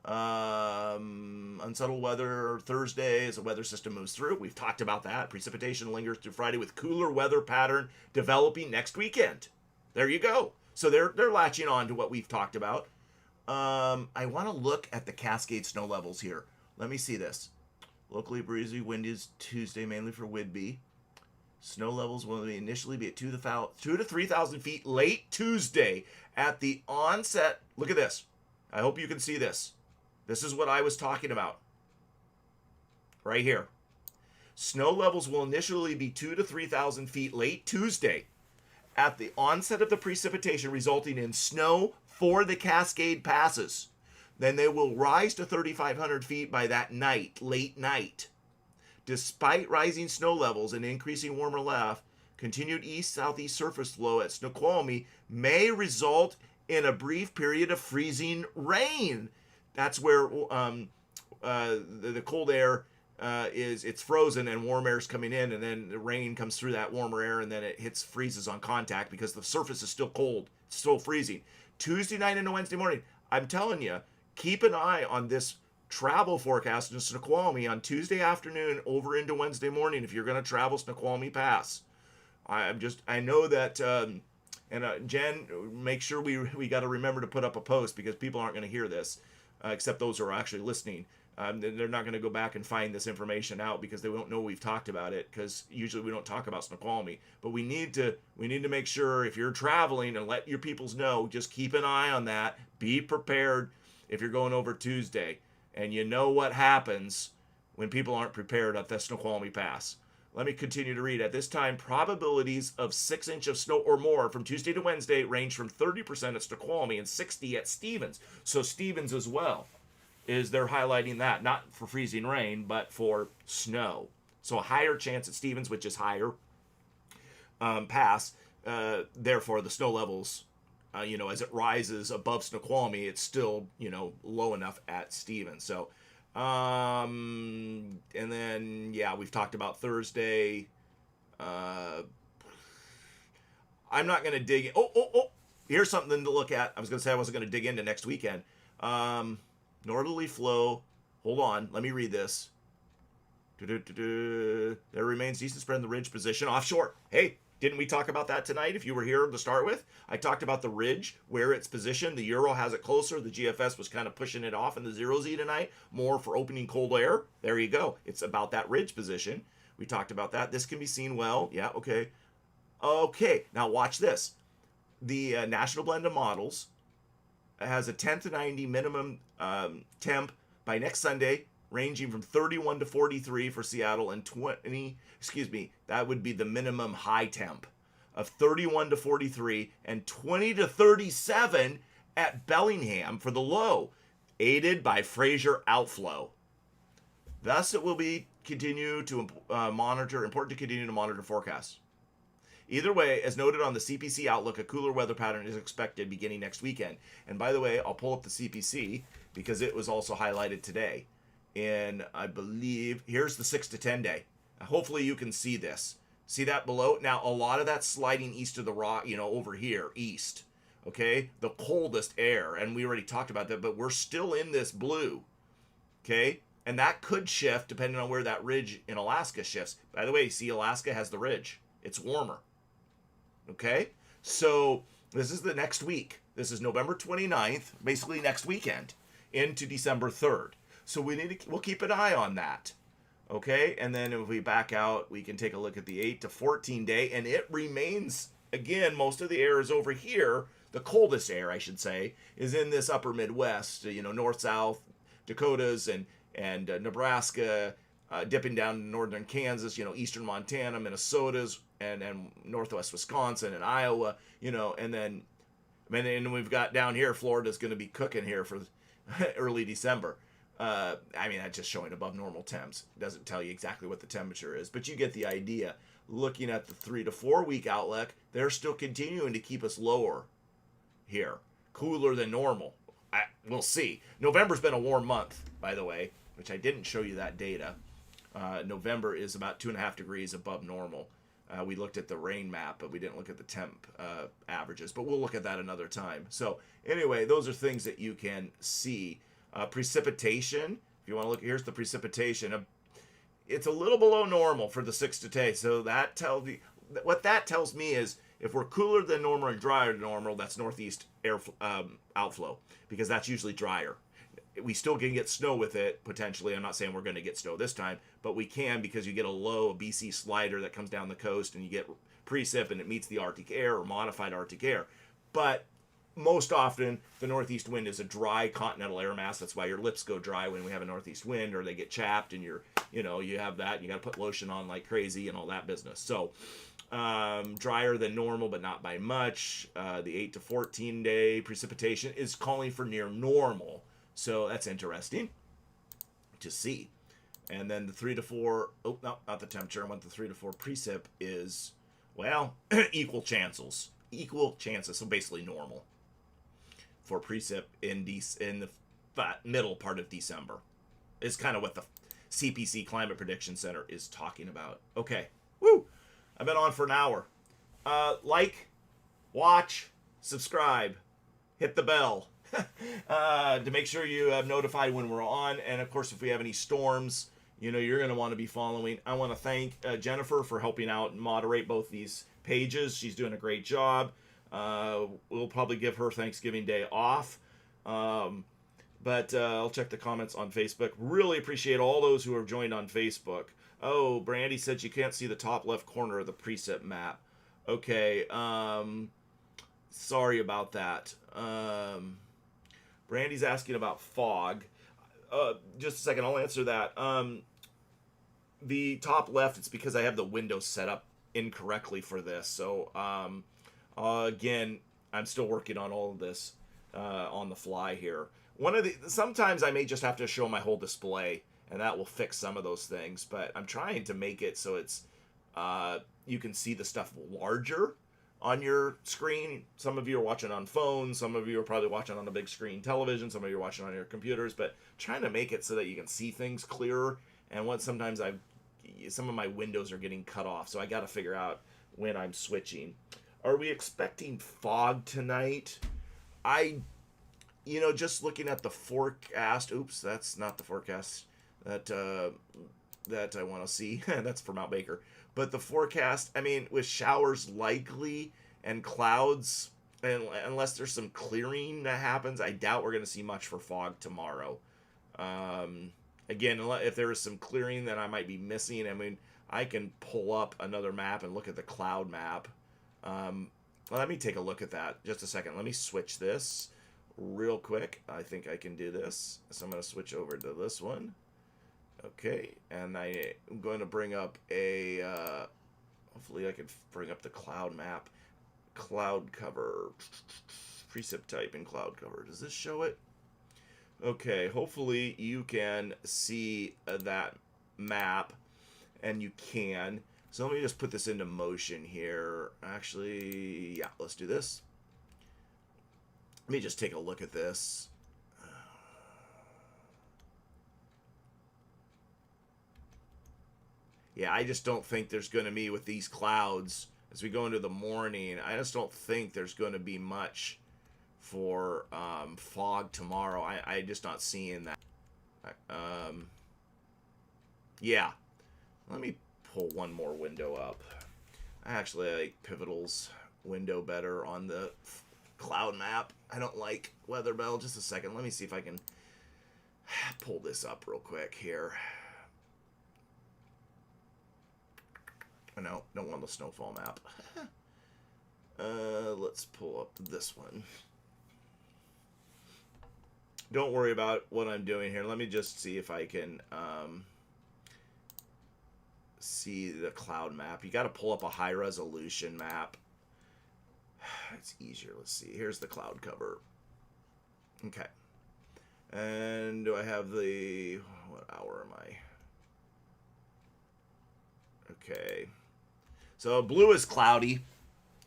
Unsettled weather Thursday as the weather system moves through. We've talked about that. Precipitation lingers through Friday with cooler weather pattern developing next weekend. There you go. So they're latching on to what we've talked about. I want to look at the Cascade snow levels here. Let me see this. Locally breezy, windy Tuesday, mainly for Whidbey. Snow levels will initially be at 2 to 3,000 feet late Tuesday at the onset. Look at this. I hope you can see this. This is what I was talking about right here. Snow levels will initially be 2 to 3,000 feet late Tuesday at the onset of the precipitation, resulting in snow for the Cascade passes. Then they will rise to 3,500 feet by that night, late night. Despite rising snow levels and increasing warmer left, continued east-southeast surface flow at Snoqualmie may result in a brief period of freezing rain. That's where the cold air it's frozen and warm air is coming in, and then the rain comes through that warmer air, and then it freezes on contact because the surface is still cold, it's still freezing. Tuesday night into Wednesday morning, I'm telling you, keep an eye on this travel forecast in Snoqualmie on Tuesday afternoon over into Wednesday morning if you're going to travel Snoqualmie Pass. I know that, Jen, make sure we got to remember to put up a post because people aren't going to hear this, except those who are actually listening. They're not going to go back and find this information out because they won't know we've talked about it, because usually we don't talk about Snoqualmie. But we need to make sure if you're traveling, and let your peoples know, just keep an eye on that. Be prepared if you're going over Tuesday. And you know what happens when people aren't prepared at the Snoqualmie Pass. Let me continue to read. At this time, probabilities of 6 inches of snow or more from Tuesday to Wednesday range from 30% at Snoqualmie and 60% at Stevens. So Stevens as well, they're highlighting that, not for freezing rain, but for snow. So a higher chance at Stevens, which is higher pass. Therefore, the snow levels, as it rises above Snoqualmie, it's still, low enough at Stevens. So, and then, we've talked about Thursday. I'm not going to dig in. Oh, here's something to look at. I was going to say I wasn't going to dig into next weekend. Northerly flow. Hold on. Let me read this. There remains decent spread in the ridge position offshore. Hey, didn't we talk about that tonight if you were here to start with? I talked about the ridge, where it's positioned. The Euro has it closer. The GFS was kind of pushing it off in the 0Z tonight, more for opening cold air. There you go. It's about that ridge position. We talked about that. This can be seen well. Yeah, okay. Okay, now watch this. The National Blend of Models has a 10 to 90 minimum temp by next Sunday, ranging from 31 to 43 for Seattle, and that would be the minimum high temp of 31 to 43 and 20 to 37 at Bellingham for the low, aided by Fraser outflow. Thus, it will be important to continue to monitor forecasts. Either way, as noted on the CPC outlook, a cooler weather pattern is expected beginning next weekend. And by the way, I'll pull up the CPC because it was also highlighted today. And I believe, here's the 6 to 10 day. Hopefully you can see this. See that below? Now, a lot of that's sliding east of the rock, over here, east. Okay? The coldest air. And we already talked about that, but we're still in this blue. Okay? And that could shift depending on where that ridge in Alaska shifts. By the way, you see Alaska has the ridge. It's warmer. Okay? So this is the next week. This is November 29th, basically next weekend, into December 3rd. So we'll keep an eye on that. Okay? And then if we back out, we can take a look at the 8 to 14 day, and it remains, again, most of the air is over here. The coldest air, I should say, is in this upper Midwest, north, south, Dakotas, and Nebraska, dipping down to northern Kansas, eastern Montana, Minnesota's, and northwest Wisconsin and Iowa, and then we've got down here, Florida's going to be cooking here for early December. That's just showing above normal temps. It doesn't tell you exactly what the temperature is, but you get the idea. Looking at the 3 to 4 week outlook, they're still continuing to keep us lower here, cooler than normal. We'll see. November's been a warm month, by the way, which I didn't show you that data. November is about 2.5 degrees above normal. We looked at the rain map, but we didn't look at the temp averages. But we'll look at that another time. So anyway, those are things that you can see. Precipitation, if you want to look, here's the precipitation. It's a little below normal for the 6 to 10. So what that tells me is if we're cooler than normal and drier than normal, that's northeast air outflow, because that's usually drier. We still can get snow with it, potentially. I'm not saying we're going to get snow this time, but we can, because you get a BC slider that comes down the coast, and you get precip, and it meets the Arctic air or modified Arctic air. But most often, the northeast wind is a dry continental air mass. That's why your lips go dry when we have a northeast wind, or they get chapped, and your you have that. You got to put lotion on like crazy and all that business. So drier than normal, but not by much. The 8 to 14 day precipitation is calling for near normal. So that's interesting to see. And then the 3 to 4, oh, no, not the temperature. I want the 3 to 4 precip is, well, equal chances. Equal chances. So basically normal for precip in the middle part of December. Is kind of what the CPC Climate Prediction Center is talking about. Okay. Woo! I've been on for an hour. Like, watch, subscribe, hit the bell to make sure you have notified when we're on. And of course, if we have any storms, you're going to want to be following. I want to thank Jennifer for helping out and moderate both these pages. She's doing a great job. We'll probably give her Thanksgiving Day off. But I'll check the comments on Facebook. Really appreciate all those who have joined on Facebook. Oh, Brandy said you can't see the top left corner of the precip map. Okay, sorry about that. Brandy's asking about fog. Just a second, I'll answer that. The top left, it's because I have the window set up incorrectly for this. So, again, I'm still working on all of this on the fly here. Sometimes I may just have to show my whole display, and that will fix some of those things. But I'm trying to make it so it's you can see the stuff larger on your screen. Some of you are watching on phones. Some of you are probably watching on a big screen television. Some of you are watching on your computers. But trying to make it so that you can see things clearer. And sometimes some of my windows are getting cut off, so I got to figure out when I'm switching. Are we expecting fog tonight? Just looking at the forecast. Oops, that's not the forecast that I want to see. That's for Mount Baker. But the forecast, with showers likely and clouds, and unless there's some clearing that happens, I doubt we're going to see much for fog tomorrow. Again, if there is some clearing that I might be missing, I can pull up another map and look at the cloud map. Let me take a look at that. Just a second. Let me switch this real quick. I think I can do this. So I'm going to switch over to this one. Okay. And I'm going to bring up hopefully I can bring up the cloud map. Cloud cover. Precip type in cloud cover. Does this show it? Okay. Hopefully you can see that map. And you can. So let me just put this into motion here. Actually, yeah, let's do this. Let me just take a look at this. Yeah, I just don't think there's going to be, with these clouds, as we go into the morning, I just don't think there's going to be much for fog tomorrow. I'm just not seeing that. Yeah. Let me pull one more window up. I actually like Pivotal's window better on the cloud map. I don't like Weather Bell. Just a second. Let me see if I can pull this up real quick here. Oh, no, don't want the snowfall map. Let's pull up this one. Don't worry about what I'm doing here. Let me just see if I can see the cloud map. You got to pull up a high resolution map. It's easier. Let's see. Here's the cloud cover. Okay. And do I have what hour am I? Okay. So blue is cloudy.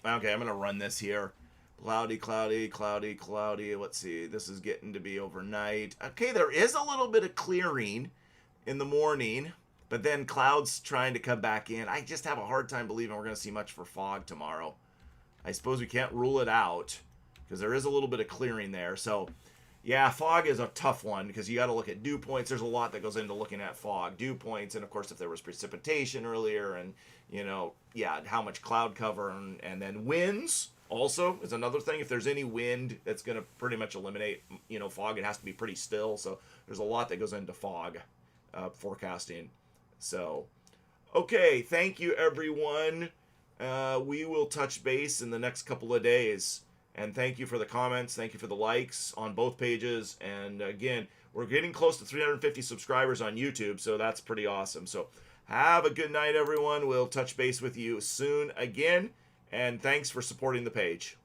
Okay, I'm going to run this here. Cloudy, cloudy, cloudy, cloudy. Let's see. This is getting to be overnight. Okay, there is a little bit of clearing in the morning. But then clouds trying to come back in. I just have a hard time believing we're going to see much for fog tomorrow. I suppose we can't rule it out because there is a little bit of clearing there. So, yeah, fog is a tough one because you got to look at dew points. There's a lot that goes into looking at fog. Dew points, and, of course, if there was precipitation earlier and, how much cloud cover. And then winds also is another thing. If there's any wind, that's going to pretty much eliminate, fog. It has to be pretty still. So there's a lot that goes into fog forecasting. So, okay, thank you, everyone. We will touch base in the next couple of days. And thank you for the comments. Thank you for the likes on both pages. And again, we're getting close to 350 subscribers on YouTube, so that's pretty awesome. So have a good night, everyone. We'll touch base with you soon again. And thanks for supporting the page.